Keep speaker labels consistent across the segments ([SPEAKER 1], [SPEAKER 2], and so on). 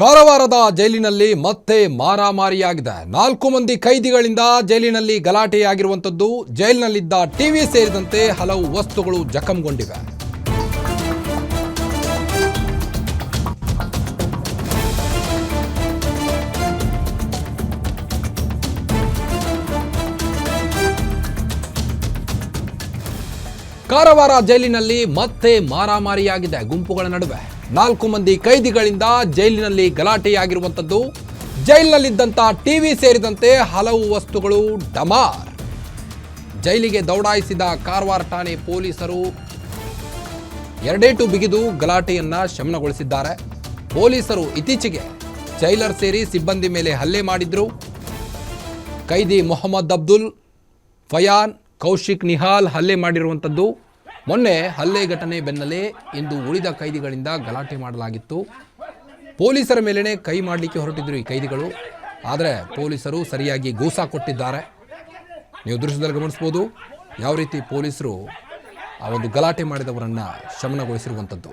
[SPEAKER 1] ಕಾರವಾರದ ಜೈಲಿನಲ್ಲಿ ಮತ್ತೆ ಮಾರಾಮಾರಿಯಾಗಿದೆ. 4 ಮಂದಿ ಕೈದಿಗಳಿಂದ ಜೈಲಿನಲ್ಲಿ ಗಲಾಟೆಯಾಗಿರುವಂತದ್ದು. ಜೈಲಿನಲ್ಲಿದ್ದ ಟಿವಿ ಸೇರಿದಂತೆ ಹಲವು ವಸ್ತುಗಳು ಜಖಂಗೊಂಡಿವೆ. ಕಾರವಾರ ಜೈಲಿನಲ್ಲಿ ಮತ್ತೆ ಮಾರಾಮಾರಿಯಾಗಿದೆ. ಗುಂಪುಗಳ ನಡುವೆ 4 ಮಂದಿ ಕೈದಿಗಳಿಂದ ಜೈಲಿನಲ್ಲಿ ಗಲಾಟೆಯಾಗಿರುವಂಥದ್ದು. ಜೈಲಿನಲ್ಲಿದ್ದಂಥ ಟಿವಿ ಸೇರಿದಂತೆ ಹಲವು ವಸ್ತುಗಳು ಡಮಾರ್. ಜೈಲಿಗೆ ದೌಡಾಯಿಸಿದ ಕಾರವಾರ ಠಾಣೆ ಪೊಲೀಸರು ಎರಡೇಟು ಬಿಗಿದು ಗಲಾಟೆಯನ್ನ ಶಮನಗೊಳಿಸಿದ್ದಾರೆ. ಪೊಲೀಸರು ಇತ್ತೀಚೆಗೆ ಜೈಲರ್ ಸೇರಿ ಸಿಬ್ಬಂದಿ ಮೇಲೆ ಹಲ್ಲೆ ಮಾಡಿದ್ರು. ಕೈದಿ ಮೊಹಮ್ಮದ್ ಅಬ್ದುಲ್, ಫಯಾನ್, ಕೌಶಿಕ್ ನಿಹಾಲ್ ಹಲ್ಲೆ ಮಾಡಿರುವಂಥದ್ದು. ಮೊನ್ನೆ ಹಲ್ಲೆ ಘಟನೆ ಬೆನ್ನಲ್ಲೇ ಇಂದು ಉಳಿದ ಕೈದಿಗಳಿಂದ ಗಲಾಟೆ ಮಾಡಲಾಗಿತ್ತು. ಪೊಲೀಸರ ಮೇಲೇ ಕೈ ಮಾಡಲಿಕ್ಕೆ ಹೊರಟಿದ್ರು ಈ ಕೈದಿಗಳು. ಆದರೆ ಪೊಲೀಸರು ಸರಿಯಾಗಿ ಗೂಸಾ ಕೊಟ್ಟಿದ್ದಾರೆ. ನೀವು ದೃಶ್ಯದಲ್ಲಿ ಗಮನಿಸ್ಬೋದು ಯಾವ ರೀತಿ ಪೊಲೀಸರು ಆ ಒಂದು ಗಲಾಟೆ ಮಾಡಿದವರನ್ನು ಶಮನಗೊಳಿಸಿರುವಂಥದ್ದು.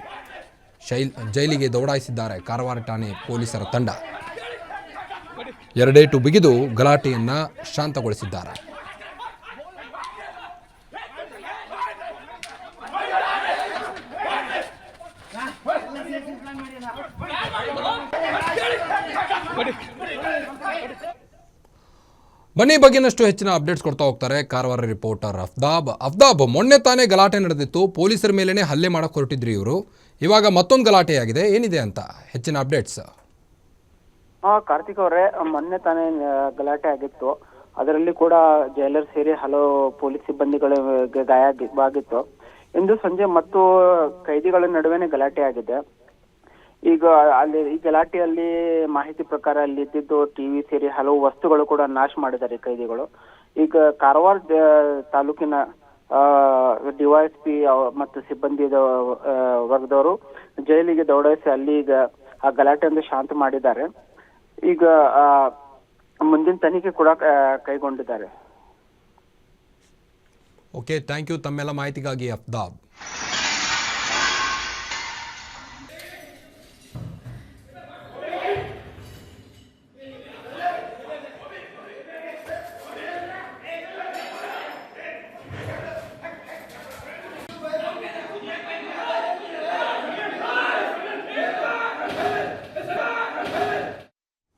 [SPEAKER 1] ಜೈಲಿಗೆ ದೌಡಾಯಿಸಿದ್ದಾರೆ ಕಾರವಾರ ಠಾಣೆ ಪೊಲೀಸರ ತಂಡ. ಎರಡೇಟು ಬಿಗಿದು ಗಲಾಟೆಯನ್ನು ಶಾಂತಗೊಳಿಸಿದ್ದಾರೆ. ಬನ್ನಿ ಬಗ್ಗೆನಷ್ಟು ಹೆಚ್ಚಿನ ಅಪ್ಡೇಟ್ಸ್ ಕೊಡ್ತಾ ಹೋಗ್ತಾರೆ ಕಾರವಾರ ರಿಪೋರ್ಟರ್ ಅಫ್ದಾಬ್. ಮೊನ್ನೆ ತಾನೇ ಗಲಾಟೆ ನಡೆದಿತ್ತು. ಪೊಲೀಸರ ಮೇಲೇನೆ ಹಲ್ಲೆ ಮಾಡಕ್ಕೆ ಹೊರಟಿದ್ರಿ ಇವರು. ಇವಾಗ ಮತ್ತೊಂದು ಗಲಾಟೆ ಆಗಿದೆ. ಏನಿದೆ ಅಂತ ಹೆಚ್ಚಿನ ಅಪ್ಡೇಟ್ಸ್?
[SPEAKER 2] ಕಾರ್ತಿಕ್ ಅವರೇ, ಮೊನ್ನೆ ತಾನೇ ಗಲಾಟೆ ಆಗಿತ್ತು. ಅದರಲ್ಲಿ ಕೂಡ ಜೈಲರ್ ಸೇರಿ ಹಲವು ಪೊಲೀಸ್ ಸಿಬ್ಬಂದಿಗಳಿಗೆ ಗಾಯವಾಗಿತ್ತು. ಇಂದು ಸಂಜೆ ಮತ್ತು ಕೈದಿಗಳ ನಡುವೆನೆ ಗಲಾಟೆ ಆಗಿದೆ. ಈಗ ಅಲ್ಲಿ ಈ ಗಲಾಟೆಯಲ್ಲಿ ಮಾಹಿತಿ ಪ್ರಕಾರ ಅಲ್ಲಿ ಇದ್ದಿದ್ದು ಟಿವಿ ಸೇರಿ ಹಲವು ವಸ್ತುಗಳು ಕೂಡ ನಾಶ ಮಾಡಿದ್ದಾರೆ ಕೈದಿಗಳು. ಈಗ ಕಾರವಾರ ತಾಲೂಕಿನ ಡಿವೈಎಸ್ಪಿ ಮತ್ತು ಸಿಬ್ಬಂದಿ ವರ್ಗದವರು ಜೈಲಿಗೆ ದೌಡಾಯಿಸಿ ಅಲ್ಲಿ ಈಗ ಆ ಗಲಾಟೆಯನ್ನು ಶಾಂತ ಮಾಡಿದ್ದಾರೆ. ಈಗ ಮುಂದಿನ ತನಿಖೆ ಕೂಡ ಕೈಗೊಂಡಿದ್ದಾರೆ.
[SPEAKER 1] ಓಕೆ, ಥ್ಯಾಂಕ್ ಯು ತಮ್ಮೆಲ್ಲ ಮಾಹಿತಿಗಾಗಿ ಅಫ್ದಾಬ್.